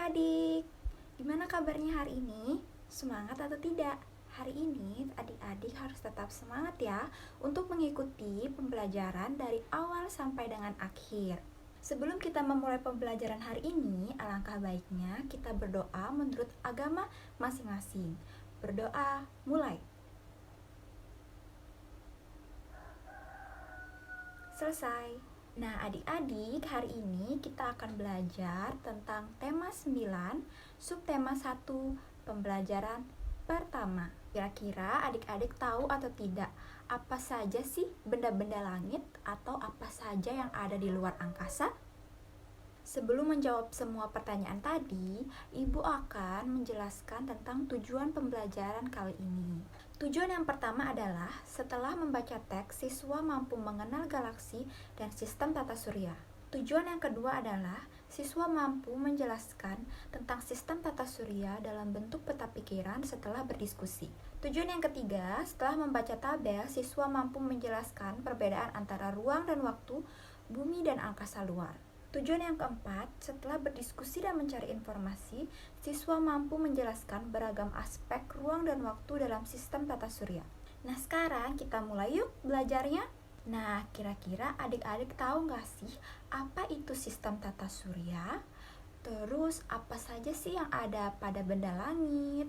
adik-adik, gimana kabarnya hari ini? Semangat atau tidak? Hari ini adik-adik harus tetap semangat ya untuk mengikuti pembelajaran dari awal sampai dengan akhir. Sebelum kita memulai pembelajaran hari ini, alangkah baiknya kita berdoa menurut agama masing-masing. Berdoa, mulai. Selesai. Nah, adik-adik, hari ini kita akan belajar tentang tema 9, subtema 1, pembelajaran pertama. Kira-kira adik-adik tahu atau tidak, apa saja sih benda-benda langit atau apa saja yang ada di luar angkasa? Sebelum menjawab semua pertanyaan tadi, Ibu akan menjelaskan tentang tujuan pembelajaran kali ini. Tujuan yang pertama adalah setelah membaca teks, siswa mampu mengenal galaksi dan sistem tata surya. Tujuan yang kedua adalah siswa mampu menjelaskan tentang sistem tata surya dalam bentuk peta pikiran setelah berdiskusi. Tujuan yang ketiga, setelah membaca tabel, siswa mampu menjelaskan perbedaan antara ruang dan waktu, bumi dan angkasa luar. Tujuan yang keempat, setelah berdiskusi dan mencari informasi, siswa mampu menjelaskan beragam aspek ruang dan waktu dalam sistem tata surya. Nah, sekarang kita mulai yuk belajarnya. Nah, kira-kira adik-adik tahu nggak sih apa itu sistem tata surya? Terus, apa saja sih yang ada pada benda langit?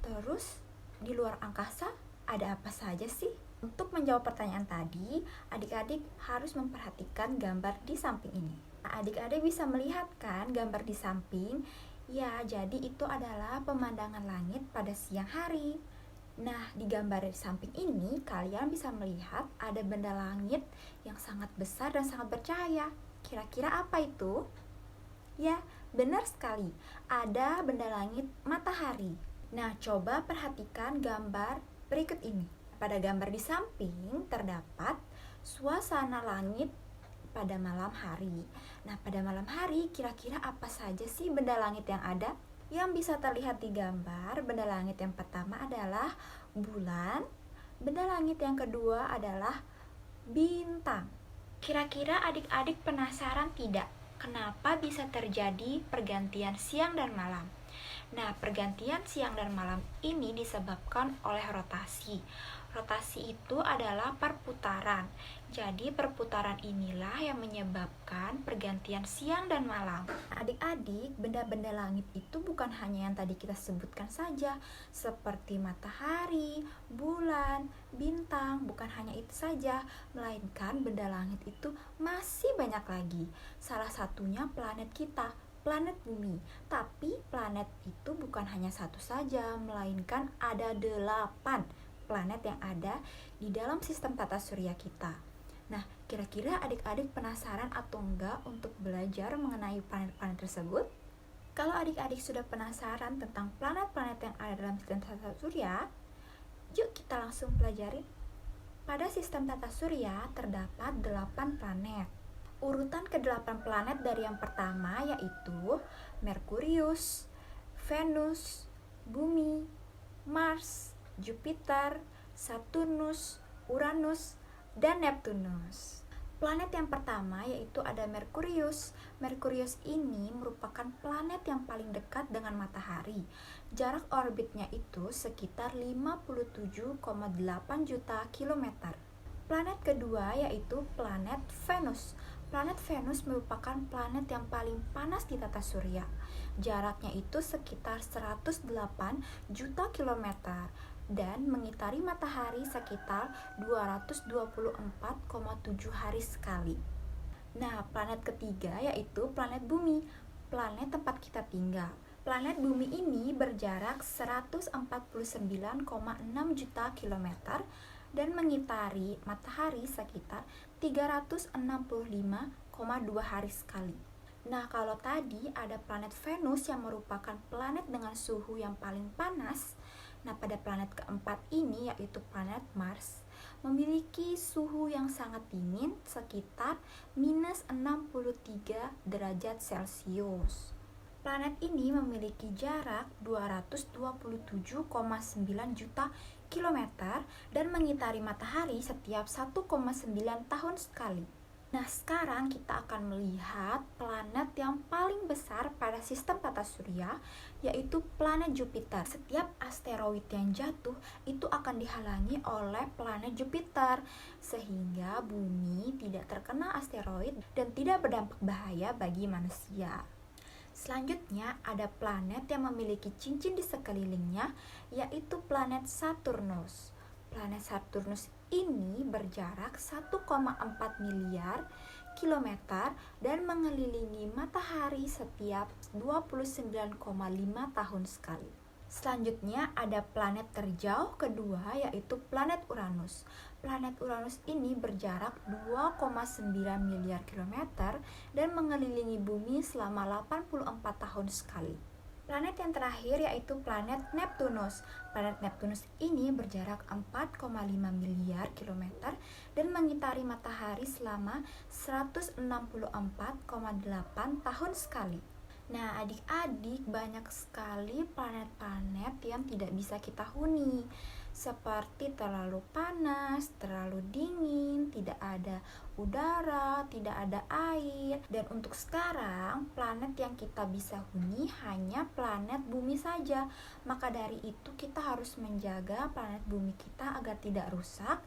Terus, di luar angkasa ada apa saja sih? Untuk menjawab pertanyaan tadi, adik-adik harus memperhatikan gambar di samping ini. Adik-adik bisa melihat kan gambar di samping? Ya, jadi itu adalah pemandangan langit pada siang hari. Nah, di gambar di samping ini kalian bisa melihat ada benda langit yang sangat besar dan sangat bercahaya. Kira-kira apa itu? Ya, benar sekali. Ada benda langit matahari. Nah, coba perhatikan gambar berikut ini. Pada gambar di samping terdapat suasana langit pada malam hari. Nah, pada malam hari kira-kira apa saja sih benda langit yang ada? Yang bisa terlihat di gambar, benda langit yang pertama adalah bulan, benda langit yang kedua adalah bintang. Kira-kira adik-adik penasaran tidak? Kenapa bisa terjadi pergantian siang dan malam? Nah, pergantian siang dan malam ini disebabkan oleh rotasi. Rotasi itu adalah perputaran. Jadi perputaran inilah yang menyebabkan pergantian siang dan malam. Adik-adik, benda-benda langit itu bukan hanya yang tadi kita sebutkan saja, seperti matahari, bulan, bintang, bukan hanya itu saja, melainkan benda langit itu masih banyak lagi. Salah satunya planet kita, planet bumi. Tapi planet itu bukan hanya satu saja, melainkan ada 8 planet yang ada di dalam sistem tata surya kita. Nah, kira-kira adik-adik penasaran atau enggak untuk belajar mengenai planet-planet tersebut? Kalau adik-adik sudah penasaran tentang planet-planet yang ada dalam sistem tata surya, yuk kita langsung pelajari. Pada sistem tata surya terdapat 8 planet. Urutan ke-8 planet dari yang pertama yaitu Merkurius, Venus, Bumi, Mars, Jupiter, Saturnus, Uranus, dan Neptunus. Planet yang pertama yaitu ada Merkurius. Merkurius ini merupakan planet yang paling dekat dengan matahari. Jarak orbitnya itu sekitar 57,8 juta kilometer. Planet kedua yaitu planet Venus. Planet Venus merupakan planet yang paling panas di tata surya. Jaraknya itu sekitar 108 juta kilometer dan mengitari matahari sekitar 224,7 hari sekali. Nah, planet ketiga yaitu planet bumi, planet tempat kita tinggal. Planet bumi ini berjarak 149,6 juta kilometer dan mengitari matahari sekitar 365,2 hari sekali. Nah, kalau tadi ada planet Venus yang merupakan planet dengan suhu yang paling panas, nah pada planet keempat ini yaitu planet Mars memiliki suhu yang sangat dingin sekitar minus 63 derajat Celcius. Planet ini memiliki jarak 227,9 juta kilometer dan mengitari matahari setiap 1,9 tahun sekali. Nah, sekarang kita akan melihat planet yang paling besar pada sistem tata surya, yaitu planet Jupiter. Setiap asteroid yang jatuh itu akan dihalangi oleh planet Jupiter, sehingga bumi tidak terkena asteroid dan tidak berdampak bahaya bagi manusia. Selanjutnya, ada planet yang memiliki cincin di sekelilingnya, yaitu planet Saturnus. Planet Saturnus ini berjarak 1,4 miliar kilometer dan mengelilingi matahari setiap 29,5 tahun sekali. Selanjutnya ada planet terjauh kedua, yaitu planet Uranus. Planet Uranus ini berjarak 2,9 miliar kilometer dan mengelilingi bumi selama 84 tahun sekali. Planet yang terakhir yaitu planet Neptunus. Planet Neptunus ini berjarak 4,5 miliar kilometer dan mengitari matahari selama 164,8 tahun sekali. Nah, adik-adik, banyak sekali planet-planet yang tidak bisa kita huni, seperti terlalu panas, terlalu dingin, tidak ada udara, tidak ada air. Dan untuk sekarang, planet yang kita bisa huni hanya planet bumi saja. Maka dari itu kita harus menjaga planet bumi kita agar tidak rusak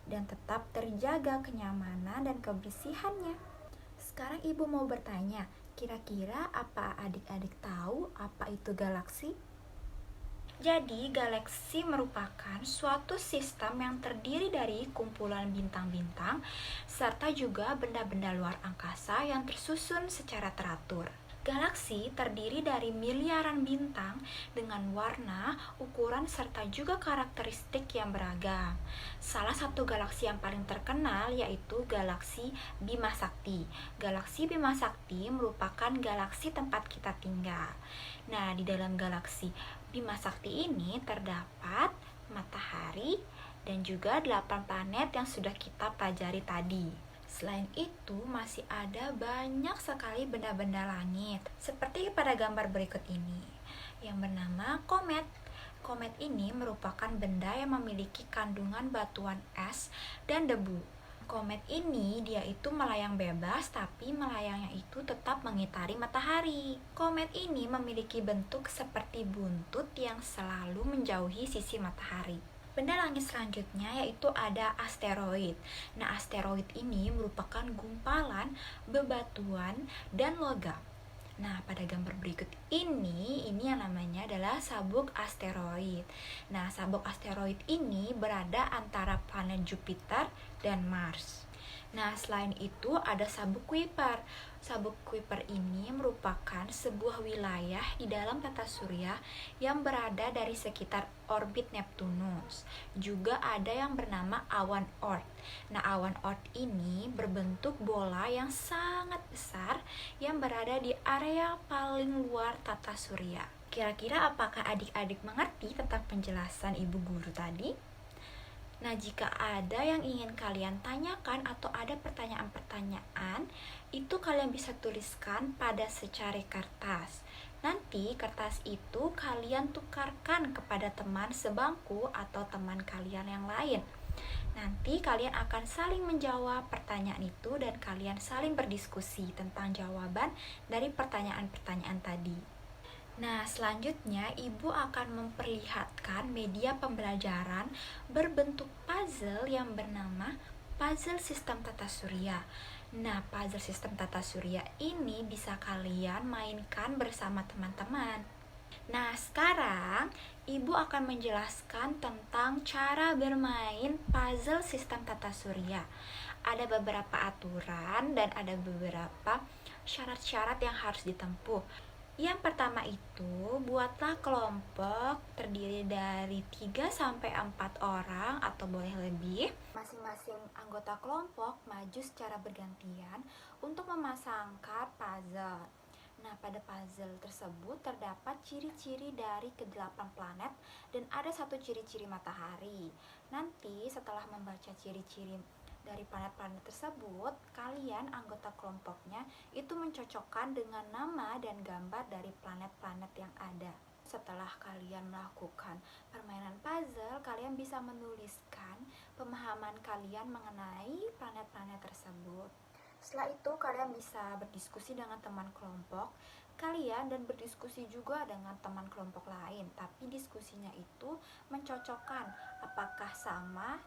dan tetap terjaga kenyamanan dan kebersihannya. Sekarang ibu mau bertanya, kira-kira apa adik-adik tahu apa itu galaksi? Jadi, galaksi merupakan suatu sistem yang terdiri dari kumpulan bintang-bintang serta juga benda-benda luar angkasa yang tersusun secara teratur. Galaksi terdiri dari miliaran bintang dengan warna, ukuran, serta juga karakteristik yang beragam. Salah satu galaksi yang paling terkenal yaitu galaksi Bima Sakti. Galaksi Bima Sakti merupakan galaksi tempat kita tinggal. Nah, di dalam galaksi Bima Sakti ini terdapat matahari dan juga 8 planet yang sudah kita pelajari tadi. Selain itu, masih ada banyak sekali benda-benda langit, seperti pada gambar berikut ini, yang bernama komet. Komet ini merupakan benda yang memiliki kandungan batuan es dan debu. Komet ini dia itu melayang bebas, tapi melayangnya itu tetap mengitari matahari. Komet ini memiliki bentuk seperti buntut yang selalu menjauhi sisi matahari. Benda langit selanjutnya yaitu ada asteroid. Nah, asteroid ini merupakan gumpalan bebatuan dan logam. Nah, pada gambar berikut ini yang namanya adalah sabuk asteroid. Nah, sabuk asteroid ini berada antara planet Jupiter dan Mars. Nah, selain itu ada sabuk Kuiper. Sabuk Kuiper ini merupakan sebuah wilayah di dalam tata surya yang berada dari sekitar orbit Neptunus. Juga ada yang bernama awan Oort. Nah, awan Oort ini berbentuk bola yang sangat besar yang berada di area paling luar tata surya. Kira-kira apakah adik-adik mengerti tentang penjelasan ibu guru tadi? Nah, jika ada yang ingin kalian tanyakan atau ada pertanyaan-pertanyaan, itu kalian bisa tuliskan pada secari kertas. Nanti kertas itu kalian tukarkan kepada teman sebangku atau teman kalian yang lain. Nanti kalian akan saling menjawab pertanyaan itu dan kalian saling berdiskusi tentang jawaban dari pertanyaan-pertanyaan tadi. Nah, selanjutnya ibu akan memperlihatkan media pembelajaran berbentuk puzzle yang bernama puzzle sistem tata surya. Nah, puzzle sistem tata surya ini bisa kalian mainkan bersama teman-teman. Nah, sekarang ibu akan menjelaskan tentang cara bermain puzzle sistem tata surya. Ada beberapa aturan dan ada beberapa syarat-syarat yang harus ditempuh. Yang pertama itu, buatlah kelompok terdiri dari 3-4 orang atau boleh lebih. Masing-masing anggota kelompok maju secara bergantian untuk memasangkan puzzle. Nah, pada puzzle tersebut terdapat ciri-ciri dari ke-8 planet dan ada satu ciri-ciri matahari. Nanti setelah membaca ciri-ciri dari planet-planet tersebut, kalian anggota kelompoknya itu mencocokkan dengan nama dan gambar dari planet-planet yang ada. Setelah kalian melakukan permainan puzzle, kalian bisa menuliskan pemahaman kalian mengenai planet-planet tersebut. Setelah itu kalian bisa berdiskusi dengan teman kelompok kalian dan berdiskusi juga dengan teman kelompok lain, tapi diskusinya itu mencocokkan apakah sama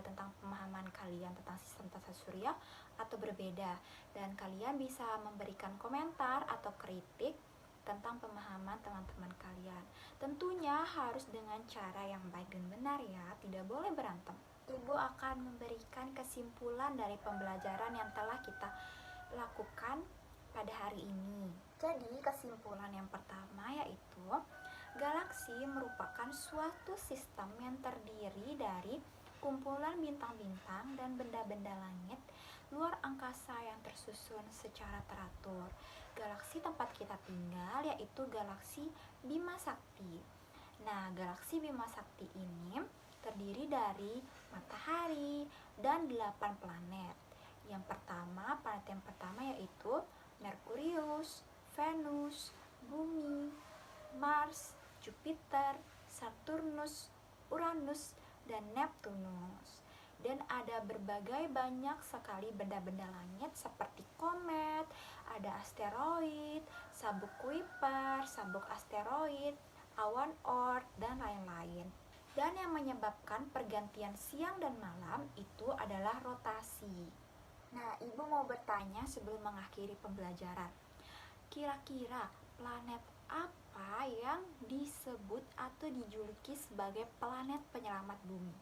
tentang pemahaman kalian tentang sistem tata surya atau berbeda, dan kalian bisa memberikan komentar atau kritik tentang pemahaman teman-teman kalian. Tentunya harus dengan cara yang baik dan benar ya, tidak boleh berantem. Ibu akan memberikan kesimpulan dari pembelajaran yang telah kita lakukan pada hari ini. Jadi kesimpulan yang pertama yaitu galaksi merupakan suatu sistem yang terdiri dari kumpulan bintang-bintang dan benda-benda langit luar angkasa yang tersusun secara teratur. Galaksi tempat kita tinggal yaitu galaksi Bima Sakti. Nah, galaksi Bima Sakti ini terdiri dari matahari dan 8 planet. Planet yang pertama yaitu Merkurius, Venus, Bumi, Mars, Jupiter, Saturnus, Uranus, dan Neptunus. Dan ada berbagai banyak sekali benda-benda langit seperti komet, ada asteroid, sabuk Kuiper, sabuk asteroid, awan Oort, dan lain-lain. Dan yang menyebabkan pergantian siang dan malam itu adalah rotasi. Nah, Ibu mau bertanya sebelum mengakhiri pembelajaran. Kira-kira planet apa yang disebut atau dijuluki sebagai planet penyelamat bumi?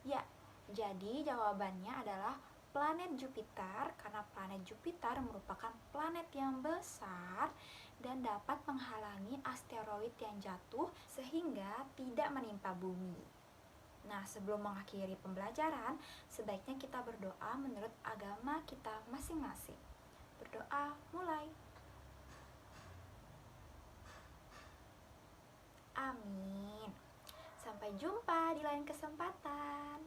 Ya, jadi jawabannya adalah planet Jupiter, karena planet Jupiter merupakan planet yang besar dan dapat menghalangi asteroid yang jatuh sehingga tidak menimpa bumi. Nah, sebelum mengakhiri pembelajaran, sebaiknya kita berdoa menurut agama kita masing-masing. Berdoa, mulai. Amin. Sampai jumpa di lain kesempatan.